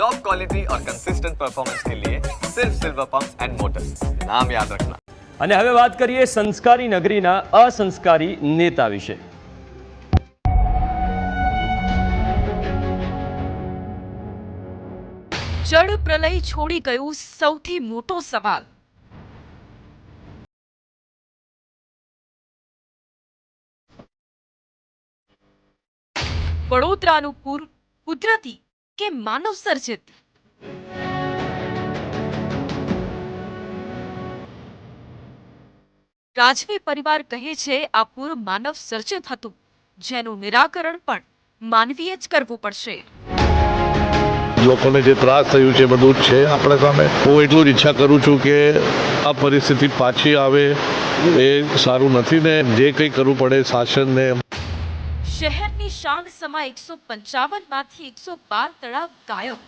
Top quality और consistent performance के लिए सिर्फ सिल्वर पंप्स एंड मोटर्स, नाम याद रखना। અને હવે વાત કરીએ સંસ્કારી નગરીના અસંસ્કારી નેતા વિશે। જળ પ્રલય છોડી ગયું સૌથી મોટો સવાલ। વડોદરાનું પૂર કુદરતી કે માનવ સર્જિત? રાજવી પરિવાર કહે છે આ પૂર માનવ સર્જિત હતું, જેનું નિરાકરણ પણ માનવીએ જ કરવું પડશે। લોકોને જે ત્રાસ થયું છે બધું જ છે આપણે સામે। હું એટલું જ ઈચ્છા કરું છું કે આ પરિસ્થિતિ પાછી આવે એ સારું નથી ને જે કંઈ કરવું પડે શાસનને। શહેરની શાન સમા 155 માંથી 112 તળાવ ગાયબ।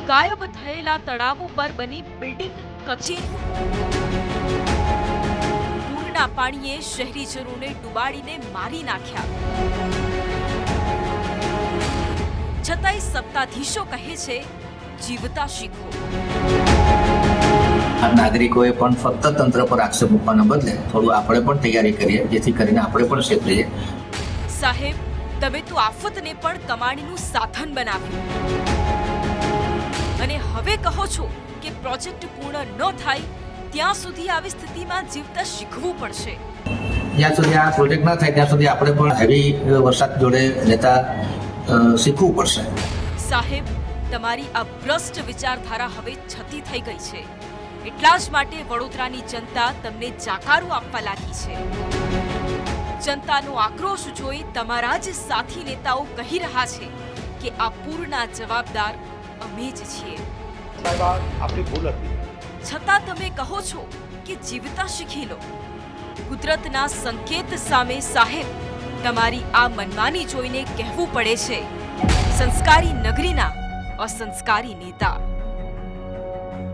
ગાયબ થયેલા તળાવો પર બની બિલ્ડિંગ કચેરી। પૂરના પાણીએ શહેરીજનોને ડુબાડીને મારી નાખ્યા, છતાંય સત્તાધીશો કહે છે જીવતા શીખો। નાગરિકોએ પણ ફક્ત તંત્ર પર આક્ષેપ મૂકવાના બદલે થોડું આપણે પણ તૈયારી કરીએ, જેથી કરીને આપણે પણ સેફ રહીએ। સાહેબ, તમે તો આફતને પણ કમાણીનું સાધન બનાવ્યું અને હવે કહો છો કે પ્રોજેક્ટ પૂર્ણ ન થાય ત્યાં સુધી આવી સ્થિતિમાં જીવતા શીખવું પડશે। જ્યાં સુધી આ પ્રોજેક્ટ ના થાય ત્યાં સુધી આપણે પણ હેવી વરસાદ જોડે લેતા શીખવું પડશે। સાહેબ, તમારી આ ભ્રષ્ટ વિચારધારા હવે છતી થઈ ગઈ છે, એટલા જ માટે વડોદરાની જનતા તમને જાકારો આપવા લાગી છે। જનતાનો આક્રોશ જોઈ તમારા જ સાથી નેતાઓ કહી રહ્યા છે કે આ પૂરના જવાબદાર અમે જ છીએ। છતાં તમે કહો છો કે જીવતા શીખી લો। કુદરતના સંકેત સામે સાહેબ તમારી આ મનમાની જોઈને કહેવું પડે છે સંસ્કારી નગરીના અસંસ્કારી નેતા।